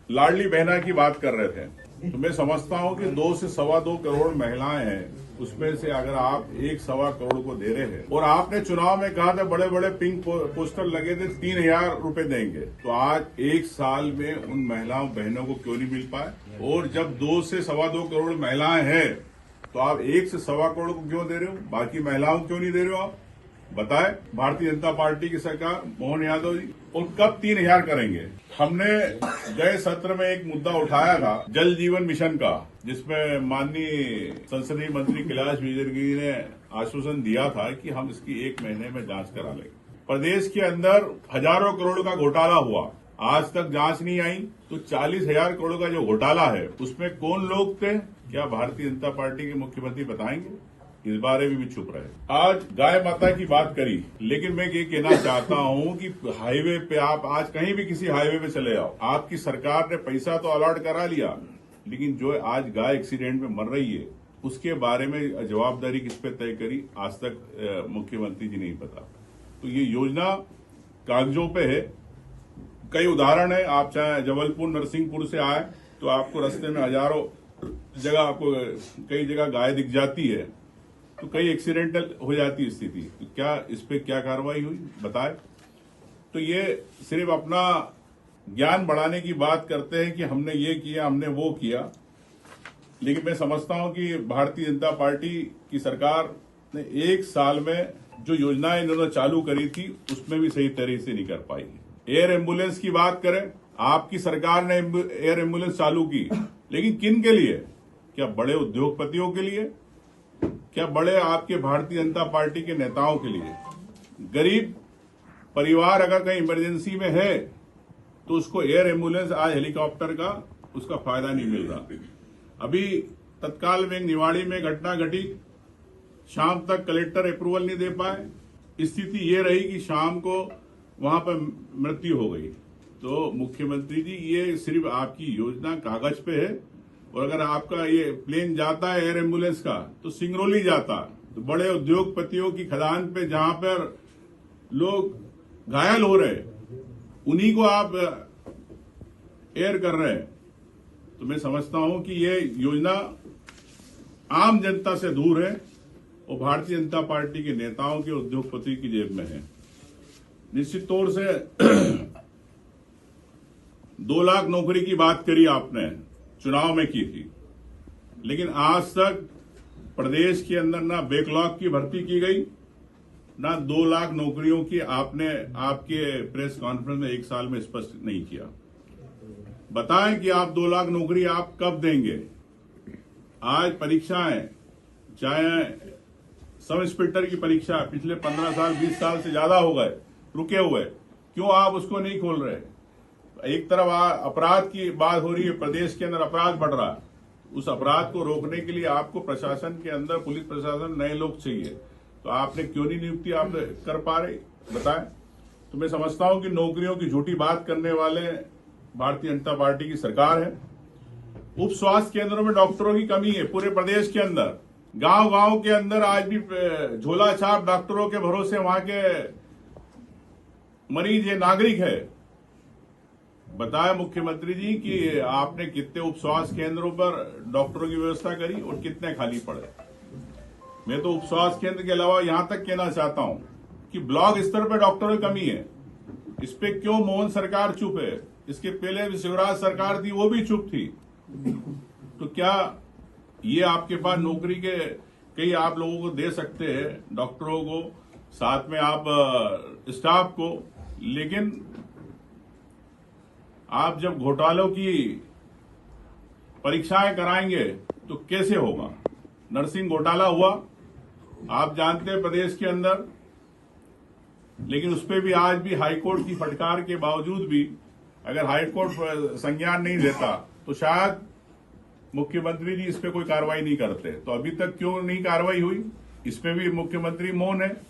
लाडली बहना की बात कर रहे थे, तो मैं समझता हूं कि 2 से सवा 2 करोड़ महिलाएं हैं, उसमें से अगर आप 1 सवा करोड़ को दे रहे हैं और आपने चुनाव में कहा था बड़े बड़े पिंक पोस्टर लगे थे 3,000 रुपए देंगे, तो आज 1 साल में उन महिलाओं बहनों को क्यों नहीं मिल पाए? और जब 2 से सवा 2 करोड़ महिलाएं हैं तो आप 1 से सवा करोड़ को क्यों दे रहे हो? बाकी महिलाओं को क्यों नहीं दे रहे हो? आप बताएं। भारतीय जनता पार्टी की सरकार, मोहन यादव जी, और कब 3,000 करेंगे? हमने गए सत्र में एक मुद्दा उठाया था जल जीवन मिशन का, जिसमें माननीय संसदीय मंत्री कैलाश विजयवर्गीय ने आश्वासन दिया था कि हम इसकी 1 महीने में जांच करा लेंगे। प्रदेश के अंदर हजारों करोड़ का घोटाला हुआ, आज तक जांच नहीं आई, तो 40,000 करोड़ का जो घोटाला है उसमें कौन लोग थे? क्या भारतीय जनता पार्टी के मुख्यमंत्री बताएंगे? इस बारे में भी चुप रहे। आज गाय माता की बात करी, लेकिन मैं ये कहना चाहता हूं कि हाईवे पे आप आज कहीं भी किसी हाईवे पे चले जाओ, आपकी सरकार ने पैसा तो अलॉट करा लिया, लेकिन जो आज गाय एक्सीडेंट में मर रही है उसके बारे में जवाबदारी किस पे तय करी, आज तक मुख्यमंत्री जी नहीं पता। तो ये योजना कागजों पे है। कई उदाहरण है, आप चाहे जबलपुर नरसिंहपुर से आए तो आपको रास्ते में हजारों जगह आपको कई जगह गाय दिख जाती है, तो कई एक्सीडेंटल हो जाती है स्थिति। तो क्या इस पे क्या कार्रवाई हुई बताए? तो ये सिर्फ अपना ज्ञान बढ़ाने की बात करते हैं कि हमने ये किया, हमने वो किया, लेकिन मैं समझता हूं कि भारतीय जनता पार्टी की सरकार ने 1 साल में जो योजनाएं इन्होंने चालू करी थी उसमें भी सही तरह से नहीं कर पाई। एयर एम्बुलेंस की बात करें, आपकी सरकार ने एयर एम्बुलेंस चालू की, लेकिन किन के लिए? क्या बड़े उद्योगपतियों के लिए? क्या बड़े आपके भारतीय जनता पार्टी के नेताओं के लिए? गरीब परिवार अगर कहीं इमरजेंसी में है तो उसको एयर एम्बुलेंस, आज हेलीकॉप्टर का उसका फायदा नहीं मिल रहा। अभी तत्काल में निवाड़ी में घटना घटी, शाम तक कलेक्टर अप्रूवल नहीं दे पाए, स्थिति ये रही कि शाम को वहां पर मृत्यु हो गई। तो मुख्यमंत्री जी, ये सिर्फ आपकी योजना कागज पे है, और अगर आपका ये प्लेन जाता है एयर एम्बुलेंस का तो सिंगरौली जाता, तो बड़े उद्योगपतियों की खदान पे जहां पर लोग घायल हो रहे उन्हीं को आप एयर कर रहे हैं। तो मैं समझता हूं कि ये योजना आम जनता से दूर है और भारतीय जनता पार्टी के नेताओं के, उद्योगपति की जेब में है। निश्चित तौर से 2 लाख नौकरी की बात करी आपने, चुनाव में की थी, लेकिन आज तक प्रदेश के अंदर ना बैकलॉग की भर्ती की गई, ना 2 लाख नौकरियों की आपने आपके प्रेस कॉन्फ्रेंस में 1 साल में स्पष्ट नहीं किया। बताएं कि आप 2 लाख नौकरी आप कब देंगे? आज परीक्षाएं, चाहे सब इंस्पेक्टर की परीक्षा पिछले 15 साल 20 साल से ज्यादा हो गए रुके हुए, क्यों आप उसको नहीं खोल रहे? एक तरफ अपराध की बात हो रही है, प्रदेश के अंदर अपराध बढ़ रहा है, उस अपराध को रोकने के लिए आपको प्रशासन के अंदर, पुलिस प्रशासन, नए लोग चाहिए, तो आपने क्यों नहीं नियुक्ति आप कर पा रहे? बताएं। तो मैं समझता हूं कि नौकरियों की झूठी बात करने वाले भारतीय जनता पार्टी की सरकार है। उप स्वास्थ्य केंद्रों में डॉक्टरों की कमी है पूरे प्रदेश के अंदर, गांव गांव के अंदर आज भी झोला छाप डॉक्टरों के भरोसे वहां के मरीज है, नागरिक है। बताया मुख्यमंत्री जी कि आपने कितने उप स्वास्थ्य केंद्रों पर डॉक्टरों की व्यवस्था करी और कितने खाली पड़े। मैं तो उप स्वास्थ्य केंद्र के अलावा यहां तक कहना चाहता हूं कि ब्लॉक स्तर पर डॉक्टरों की कमी है। इस पे क्यों मोहन सरकार चुप है? इसके पहले शिवराज सरकार थी, वो भी चुप थी। तो क्या ये आपके पास नौकरी के कई आप लोगों को दे सकते हैं, डॉक्टरों को, साथ में आप स्टाफ को, लेकिन आप जब घोटालों की परीक्षाएं कराएंगे तो कैसे होगा? नर्सिंग घोटाला हुआ, आप जानते हैं प्रदेश के अंदर, लेकिन उस पर भी आज भी हाईकोर्ट की फटकार के बावजूद भी अगर हाईकोर्ट संज्ञान नहीं देता तो शायद मुख्यमंत्री जी इस पे कोई कार्रवाई नहीं करते। तो अभी तक क्यों नहीं कार्रवाई हुई? इस पे भी मुख्यमंत्री मौन है।